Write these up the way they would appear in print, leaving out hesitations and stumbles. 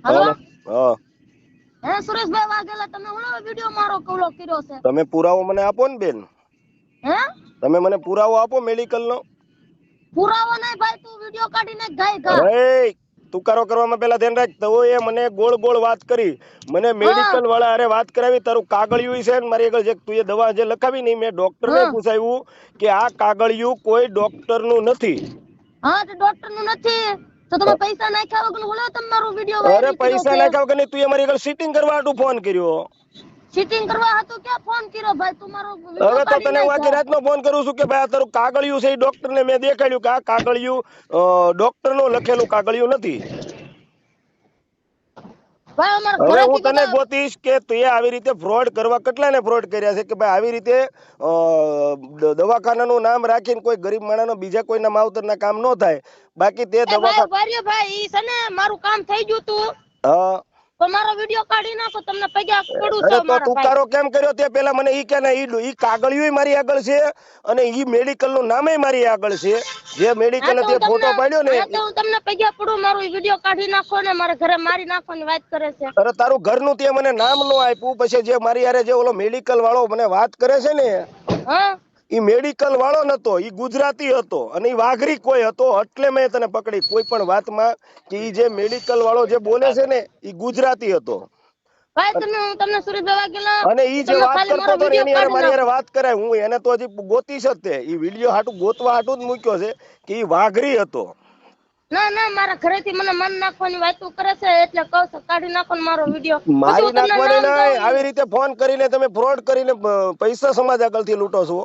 હાલો હા હે સુરેશભાઈ વાઘેલા તમે ઓલો વિડિયો મારો કવલો કર્યો છે તમે પુરાવો મને આપો ને બેન હે તમે મને પુરાવો આપો મેડિકલ નો પુરાવો નહીં ભાઈ તું વિડિયો કાઢીને ગાય ગા અરે તુકારો કરવામાં પેલા ધ્યાન રાખ તો એ મને ગોળ ગોળ વાત કરી મને હા મેડિકલ વાળા અરે વાત કરાવી તારું કાગળિયું છે ને મારી આગળ જે તું એ દવા જે લખાવી નહીં મેં ડોક્ટર ને હા પૂછાયું કે આ કાગળિયું કોઈ ડોક્ટર નું નથી હા તો ડોક્ટર નું નથી તો તમે પૈસા નાખ્યા વગર ઓલો તમારો વિડિયો અરે વાયરલ કર્યો પૈસા છે નાખ્યા વગર નહીં તું એ મારી આગળ સીટિંગ કરવા હાટુ ફોન કર્યો સીટિંગ કરવા હતું ક્યાં ફોન કર્યો ભાઈ તું મારો વિડિયો હવે તો કાઢી તને હું આખી નાખ્યો રાતનો ફોન કરું છું કે ભાઈ આ તારું કાગળિયું છે એ ડોક્ટર ને મેં દેખાડ્યું કે આ કાગળિયું ડોક્ટર નું લખેલું કાગળિયું નથી ભાઈ અમારા હવે ઘરેથી હું તને બધા ગોતીશ કે તું આવી રીતે ફ્રોડ કરવા કેટલાને ફ્રોડ કર્યા છે કે ભાઈ આવી રીતે દવાખાનાનું નામ રાખીને કોઈ ગરીબ માણસનો બીજા કોઈના માવતરના કામ ન થાય બાકી તે એ ભાઈ દવાખાના ભાઈ ભાઈ ઈ છે ને મારું કામ થઈ ગયું તું હા તો મારો વિડિયો કાઢી નાખો તમને પૈસા પડું અરે છે તો મારા તું ભાઈ કારો કેમ કર્યો તે પેલા મને ઈ કે ને ઈ કાગળિયું મારી આગળ છે અને ઈ મેડિકલ નું નામે મારી આગળ છે જે મેડિકલ તે ફોટો પાડ્યો ને હા તો હું તમને પૈસા પડું મારું વિડિયો કાઢી નાખો ને મારા ઘરે મારી નાખવાની વાત કરે છે અરે તારું ઘરનું તે મને નામ નો આપ્યું પછી જે મારી યારે જે ઓલો મેડિકલ વાળો મને વાત કરે છે ને હા ઈ મેડિકલ વાળો નતો ઈ ગુજરાતી હતો અને ઈ વાઘરી કોઈ હતો એટલે મેં તને પકડી કોઈ પણ વાતમાં કે ઈ જે મેડિકલ વાળો જે બોલે છે ને ઈ ગુજરાતી હતો ભાઈ તમે હું તમને સુરેશભાઈ વાઘેલા અને ઈ જે તમે વાત ખાલી કરતો મારો હતો ને વિડિયો એની હારે કાઢી મારી હારે નાખો વાત કરાય હું એને તો હજી ગોતીશ જ તે ઈ વિડિયો હાટું ગોતવા હાટું જ મૂક્યો છે કે ઈ વાઘરી હતો ના ના મારા ઘરેથી મને મન નાખવાની વાતો કરે છે એટલે કહું છું કાઢી નાખો ને મારો વિડિયો પછી મારી હું તમને નાખવાની નામ નહીં દઉં આવી રીતે ફોન કરીને તમે ફ્રોડ કરીને પૈસા સમાજ આગળથી લૂંટો છો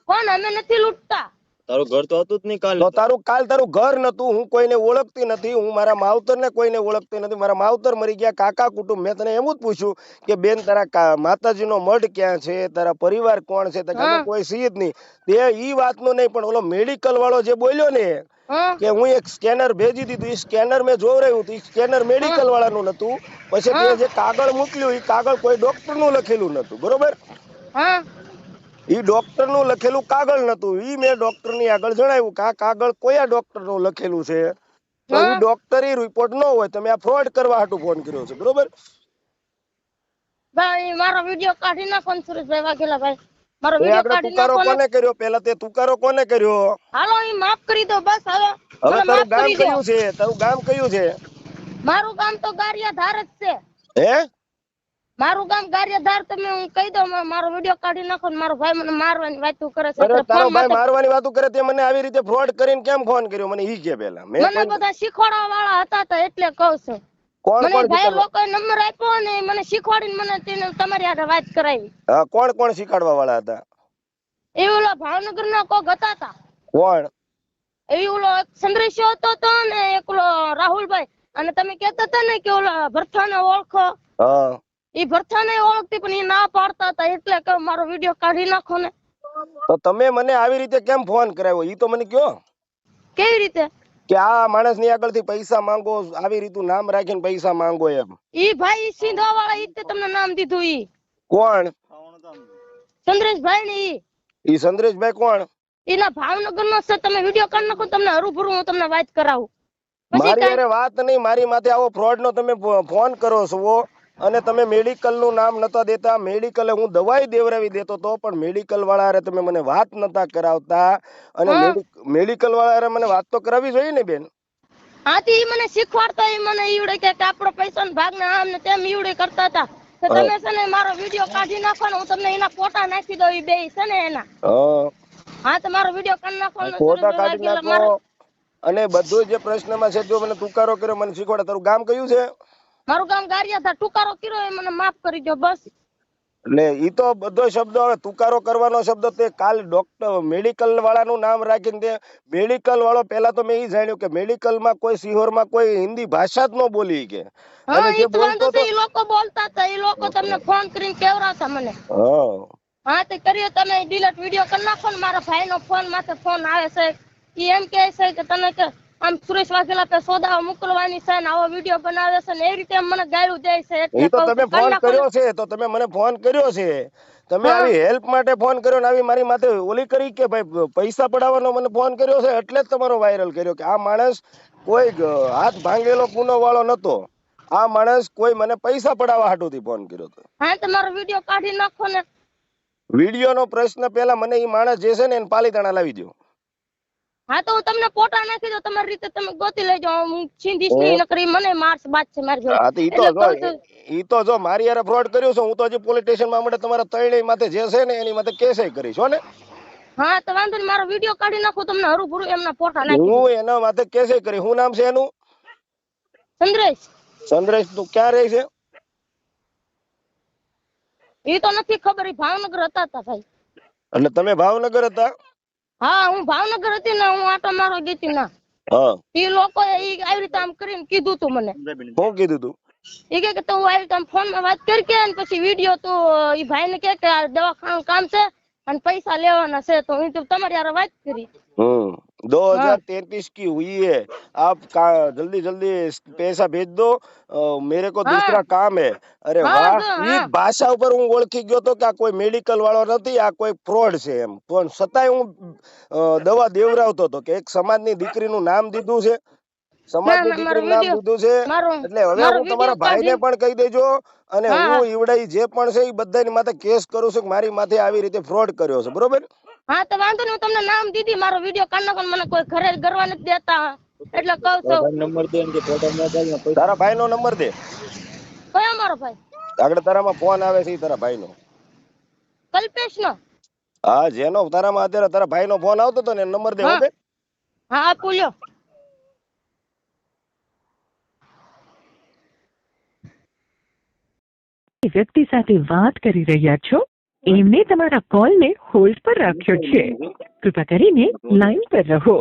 કોણ અમે નથી લૂંટતા તારું ઘર તો હતું જ નહીં કાલ તો તારું ઘર નતું હું કોઈને ઓળખતી નથી હું મારા માવતરને કોઈને ઓળખતી નથી મારા માવતર મરી ગયા કાકા કુટુંબ મેં તને એમ જ પૂછ્યું કે બેન તારા માતાજીનો મઢ ક્યાં છે તારા પરિવાર કોણ છે તો કે અમે કોઈ છીએ જ નહીં તે ઈ વાતનું નહીં પણ ઓલો મેડિકલ વાળો જે બોલ્યો ને હા કે હું એક સ્કેનર ભેજી દીધું એ સ્કેનર મેં જોવરાયું હતું એ સ્કેનર મેડિકલ વાળાનું નતું પછી તે જે કાગળ મોકલ્યું એ કાગળ કોઈ ડોક્ટર નું લખેલું નતું બરોબર હા ઈ ડોક્ટર નું લખેલું કાગળ નતું ઈ મેં ડોક્ટર ની આગળ જણાવ્યું કે આ કાગળ કયા ડોક્ટર નું લખેલું છે તો ઈ ડોક્ટરી રિપોર્ટ ન હોય તમે આ ફ્રોડ કરવા હાટુ ફોન કર્યો છે બરોબર ભાઈ મારો વિડિયો કાઢી નાખો ને સુરેશભાઈ વાઘેલા ભાઈ મારો એ વિડિયો આગળ કાઢી તુકારો નાખો ને કોને કર્યો પેલા તે તુકારો કોને કર્યો હાલો ઈ માફ કરી દો બસ હવે હવે મને તારું માફ ગામ કરી દો કયું છે તારું ગામ કયું છે મારું ગામ તો ગારિયાધાર જ છે હે મારું ગામ ગારિયાધાર તમે હું કહી દઉં મારો વિડિયો કાઢી નાખો ને મારો ભાઈ મને મારવાની વાતો કરે છે અરે એટલે તારો ફોન ભાઈ માટે મારવાની વાતો કરે તે મને આવી રીતે ફ્રોડ કરીને કેમ ફોન કર્યો મને ઈ કે પેલા મેં મને બધા શીખવાડવા વાળા હતા તો એટલે કહું છું કોણ મને કોણ ભાઈ લોકોએ નંબર આપ્યો અને મને શીખવાડીને મને તેને તમારી હારે વાત કરાવી હા કોણ કોણ શીખવાડવા વાળા હતા એ ઓલા ભાવનગર ના કોક હતા કોણ એ ઓલો એક ચંદ્રેશ્વર હતો ને એક ઓલો રાહુલભાઈ અને તમે કહેતા હતા ને કે ઓલા ભરથાને ઓળખો હા એ ભરથાને ઓળખતી પણ એ ના પાડતા હતા એટલે કે મારો વિડિયો કાઢી નાખો ને તો તમે મને આવી રીતે કેમ ફોન કરાવ્યો ઈ તો મને કયો કેવી રીતે કે આ માણસ ની આગળ થી પૈસા માંગો આવી રીતું નામ રાખીને પૈસા માંગો એમ ઈ ભાઈ સિંધવા વાળા ઈ તે તમને નામ દીધું ઈ કોણ ચંદ્રેશભાઈ ને ઈ ચંદ્રેશભાઈ કોણ એના ભાવનગર નો છે તમે વિડિયો કાઢી નાખો તમને હરુભરું હું તમને વાત કરાવું મારી હારે વાત નહીં મારી માથે આવો ફ્રોડ નો તમે ફોન કરો છો અને તમે મેડિકલ નું નામ નતા દેતા મેડિકલે હું દવાઈ દેવરાવી દેતો તો પણ મેડિકલ વાળા હારે તમે મને વાત નતા કરાવતા અને મેડિકલ વાળા હારે મને વાત તો કરાવી જોઈએ ને બેન હાથી ઈ મને શીખવાડતા ઈ મને ઈવડે કે આપણો પૈસાનો ભાગ ને આમ ને તેમ ઈવડે કરતા હતા તો તમે છે ને મારો વિડિયો કાઢી નાખો ને હું તમને એના ફોટા નાખી દઉં ઈ બે છે ને એના હા તો મારો વિડિયો કાઢી નાખો ને ફોટા કાઢી નાખો અને બધું જે પ્રશ્નમાં છે જો મને તુકારો કર્યો મને શીખવાડે તારું ગામ કયું છે મારું ગામ ગારિયાધાર ટુકારો કર્યો એ મને માફ કરી દો બસ એટલે ઈ તો બધો શબ્દ હવે તુકારો કરવાનો શબ્દ તે કાલ ડોક્ટર મેડિકલ વાળાનું નામ રાખીને તે મેડિકલ વાળો પહેલા તો મેં ઈ જાણ્યું કે મેડિકલ માં કોઈ સિહોરમાં કોઈ હિન્દી ભાષા જ ન બોલી કે હા ઈ તો વાંધો છે ઈ લોકો બોલતા હતા ઈ લોકો તમને ફોન કરીને કેવરાતા મને હા તે કર્યો તમે ડિલીટ વિડિયો કરી નાખો ને મારા ભાઈનો ફોન માથે ફોન આવે છે ઈ એમ કહે છે કે તને કે આમ સુરેશ વાઘેલા પે સોદા મોકલવાની છે ને આવો વિડિયો બનાવે છે ને એ રીતે મને ગાળું દે છે એટલે તો તમે ફોન કર્યો છે તો તમે મને ફોન કર્યો છે તમે આવી હેલ્પ માટે ફોન કર્યો ને આવી મારી માથે ઓલી કરી કે ભાઈ પૈસા પડાવવાનો મને ફોન કર્યો છે એટલે જ તમારો વાયરલ કર્યો કે આ માણસ કોઈ હાથ ભાંગેલો પૂનો વાળો નતો આ માણસ કોઈ મને પૈસા પડાવવા હાટુથી ફોન કર્યો હતો. હા તમારો વિડીયો કાઢી નાખો ને. વિડીયો નો પ્રશ્ન પહેલા મને ઈ માણસ જે છે ને એને પાલીતાણા લાવી દો. હા તો હું તમને ફોટા નાખી દઉં, તમારી રીતે તમે ગોતી લેજો. હું ચીંધીશ નહીં, નકરી મને માર્સ બાદ છે મારી જોડે. હા તો ઈ તો જો મારી યાર ફ્રોડ કર્યો છે, હું તો હજી પોલીસ સ્ટેશન માં તમારા ત્રણેય માથે જે છે ને એની માથે કેસ કરીશ હો ને. હા તો વાંધો નહીં, મારો વિડીયો કાઢી નાખો, તમને હરુભરું એમના ફોટા નાખી હું એના માથે કેસ કરી. શું નામ છે એનું? ચંદ્રેશ. ચંદ્રેશ તું ક્યાં રહે છે? એ તો નથી ખબર, એ ભાવનગર હતા ભાઈ. એટલે તમે ભાવનગર હતા? હા હું ભાવનગર હતી ને, હું આટો મારો ગઈ ના. હા એ લોકો આવી રીતે આમ કરીને કીધું તું મને. શું કીધું તું? એ કે તું આવી રીતે ફોન માં વાત કરી કે પછી વિડીયો તું એ ભાઈ ને કે આ દવાખાનું કામ છે અને પૈસા લેવાના છે, તો હું તમારી યાર વાત કરી. 2033 की हुई है, आप जल्दी जल्दी पैसा भेज दो, मेरे को दूसरा काम है. अरे वाह, ઈ ભાષા ઉપર હું ઓળખી ગયો તો કે આ કોઈ મેડિકલ વાળો નથી, આ કોઈ ફ્રોડ છે એમ. પણ છતાંય હું દવા દેવરાવતો હતો કે એક સમાજની દીકરીનું નામ દીધું છે, સમાજની દીકરીનું નામ દીધું છે. એટલે હવે હું તમારા ભાઈને પણ કહી દેજો, અને હું ઈવડાઈ જે પણ છે એ બધાની માથે કેસ કરું છું કે મારી માથે આવી રીતે ફ્રોડ કર્યો છે. બરોબર? હા તો વાંધો નહીં, હું તમને નામ દીધી, મારો વિડીયો કાઢ નાખો, મને કોઈ ઘરે કરવા નથી દેતા એટલે કહું છું. નંબર દે કે ફોટો મોકલ. તારા ભાઈનો નંબર દે. કયો મારો ભાઈ? આગળ તારામાં ફોન આવે છે તારા ભાઈનો. કલ્પેશ નો? હા, જેનો તારામાં અત્યારે તારા ભાઈનો ફોન આવતો હતો ને નંબર દે. ઓકે હા પૂલ્યો. વ્યક્તિ સાથે વાત કરી રહ્યા છો, એમને તમારા કોલને होल्ड पर राख्यो छे, कृपा करीने लाइन पर रहो.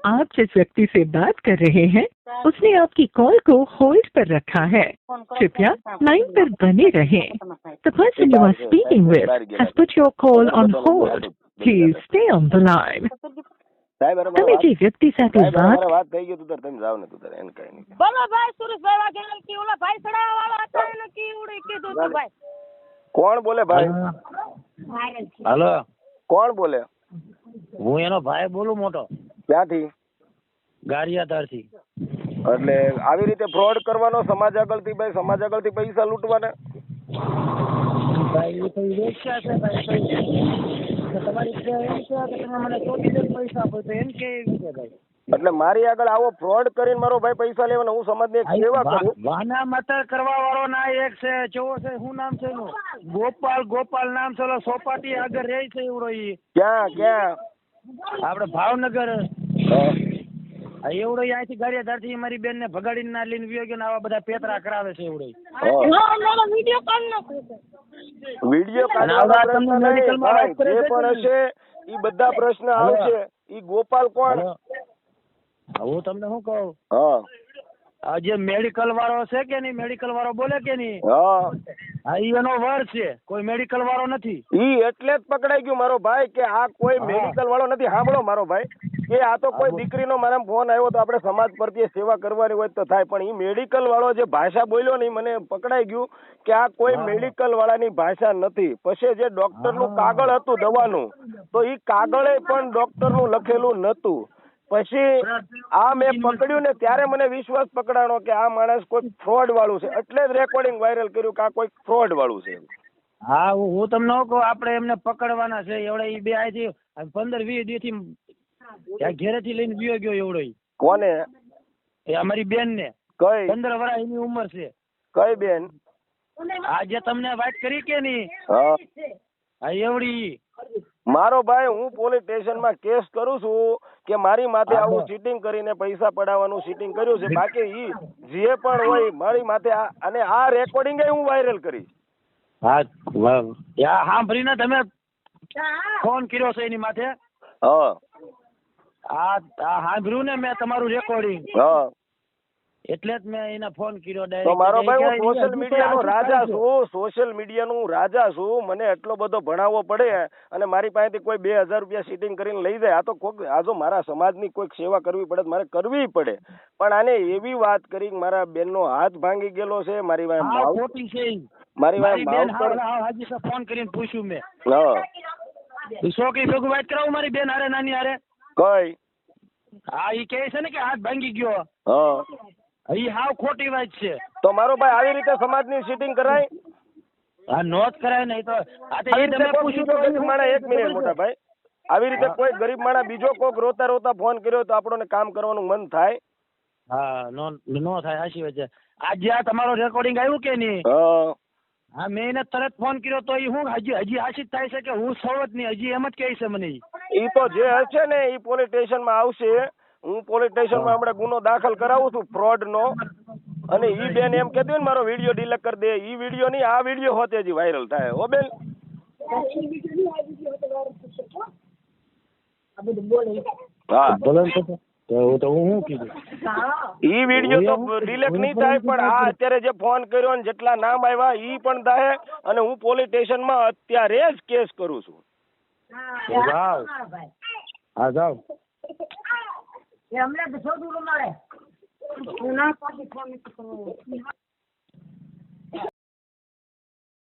आप जिस व्यक्ति से बात कर रहे हैं उसने आपकी कॉल को होल्ड पर रखा है, कृपया लाइन पर बने रहें. The person you are speaking with has put your call on hold. Please stay on the line. તમે જે વ્યક્તિ સાથે વાત થઈ ગઈ, તું તમે જાવ ને, તું તારે એને કઈ નહીં. બોલો ભાઈ, સુરેશભાઈ વાઘેલા કે ઓલા ભાઈ સડાવા વાળા હતા એને કી ઉડી કીધું તું ભાઈ. કોણ બોલે ભાઈ? હાલો, કોણ બોલે? હું એનો ભાઈ બોલું મોટો. ક્યાંથી? ગારિયાધાર થી. એટલે આવી રીતે ફ્રોડ કરવાનો સમાજ આગળથી, ભાઈ સમાજ આગળથી પૈસા લૂંટવાના? ભાઈ એ તો વેચ્યા છે ભાઈ, તમારી એમ છે કે તમે મને 24 પૈસા આપો તો એમ કેવી છે ભાઈ? એટલે મારી આગળ આવો ફ્રોડ કરીને મારો ભાઈ પૈસા લેવાના, હું સમાજને એક સેવા કરું. વાના મતર કરવા વાળો ના એક છે, કેવો છે, શું નામ છે એનું? ગોપાલ નામ છે, સોપાટી આગળ રહે છે એવડો. ઈ ક્યાં? આપડે ભાવનગર. એવડો અહીંથી ગારિયાધાર થી મારી બેન ને ભગાડીને ના લઈને વિયો ગયો ને આવા બધા પેતરા કરાવે છે એવડો. વિડીયો કાઢ નાખો. વિડીયો કાઢવા જે પણ હશે ઈ બધા પ્રશ્ન આવશે. ઈ ગોપાલ કોણ? હું તમને શું કહું, હા આ જે મેડિકલ વાળો છે કે નહીં, મેડિકલ વાળો બોલે કે નહીં, હા ઈ એનો વર છે, કોઈ મેડિકલ વાળો નથી. ઈ એટલે જ પકડાઈ ગયું મારો ભાઈ કે આ કોઈ મેડિકલ વાળો નથી. સાંભળો મારો ભાઈ, કે આ તો કોઈ દીકરીનો મારા ફોન આવ્યો તો આપણે સમાજ પ્રત્યે સેવા કરવાની હોય તો થાય, પણ ઈ મેડિકલ વાળો જે ભાષા બોલ્યો ને મને પકડાઈ ગયું કે આ કોઈ મેડિકલ વાળાની ભાષા નથી. પછી જે ડોક્ટર નું કાગળ હતું દવાનું, તો ઈ કાગળે પણ ડોક્ટર નું લખેલું નતું. પછી આ મેં પકડ્યું ને ત્યારે મને વિશ્વાસ પકડાણો કે આ માણસ કોઈ ફ્રોડ વાળું છે, એટલે જ રેકોર્ડિંગ વાયરલ કર્યું કે આ કોઈ ફ્રોડ વાળું છે. હા હું તમને કહું, આપણે એમને પકડવાના છે. એવડે ઈ બે આથી 15-20 દી થી ઘેરે થી લઈને વિયો ગયો એવડો. કોને? એ અમારી બેન ને. કઈ? 15 વર્ષ એની ઉંમર છે. કઈ બેન? આ જે તમને વાત કરી કે નહીં, હા એવડી. મારો ભાઈ, હું પોલીસ સ્ટેશનમાં કેસ કરું છું કે મારી માથે આવું ચીટિંગ કરીને પૈસા પડાવવાનું ચીટિંગ કર્યું છે. બાકી ઈ જે પણ હોય મારી માથે, અને આ રેકોર્ડિંગ હું વાયરલ કરીશ. હા સાંભળીને તમે ફોન કર્યો છે એની માથે? હા સાંભળ્યું ને મેં તમારું રેકોર્ડિંગ, હા એટલે જ મેં એને ફોન કર્યો. તો મારો ભાઈ, હું સોશિયલ મીડિયાનો રાજા છું, સોશિયલ મીડિયાનું રાજા છું. મને એટલો બધો ભણાવવો પડે અને મારી પાસેથી કોઈ 2000 રૂપિયા સીટિંગ કરીને લઈ જાય, આ તો કોઈક, આ જો મારા સમાજની કોઈક સેવા કરવી પડે મારે કરવી પડે. પણ આને એવી વાત કરી મારા બેનનો હાથ ભાંગી ગયેલો છે, મારી ફોન કરીને પૂછ્યું મેં, છોકરી ભેગું વાત કરાવું મારી બેન હારે, નાની હારે. કઈ? હા ઈ કહે છે ને કે હાથ ભાંગી ગયો. હા ઈ હાવ ખોટી વાત છે. તો મારો ભાઈ આવી રીતે સમાજની સીટિંગ કરાય? હા નોંધ કરાય નહીં તો આ તો આવી એ રીતે તમે કોઈ પૂછ્યું બીજો તો ગરીબ માણસ, એક મિનિટ મોટા ભાઈ, આવી રીતે કોઈ ગરીબ માણસ બીજો કોક રોતા રોતા ફોન કર્યો તો આપણને કામ કરવાનું મન થાય? હા નો થાય, સાચી વાત છે. આજે આ તમારો રેકોર્ડિંગ આવ્યું કે નહીં? હા હા મેં એને તરત ફોન કર્યો તો હું હજી આશિત થાય છે કે હું સૌ જ નહીં, હજી એમ જ કહે છે મને. ઈ તો જે હશે ને ઈ પોલીસ સ્ટેશનમાં આવશે. હું પોલીસ સ્ટેશનમાં હમણાં ગુનો દાખલ કરાવું છું ફ્રોડ નો. અને ઈ બેન એમ કહેતી હોય ને મારો વિડીયો ડિલીટ કરી દે, ઈ વિડીયો નહીં, આ વિડીયો હોતે હજી વાયરલ થાય. હો બેન? હા તો હું કીધું ઈ વિડીયો તો ડિલીટ નહીં થાય, પણ આ અત્યારે જે ફોન કર્યો ને જેટલા નામ આવ્યા ઈ પણ થાય. અને હું પોલીસ સ્ટેશનમાં અત્યારે જ કેસ કરું છું. જાઓ હા જાઓ. હમણાં તો 14 મળે.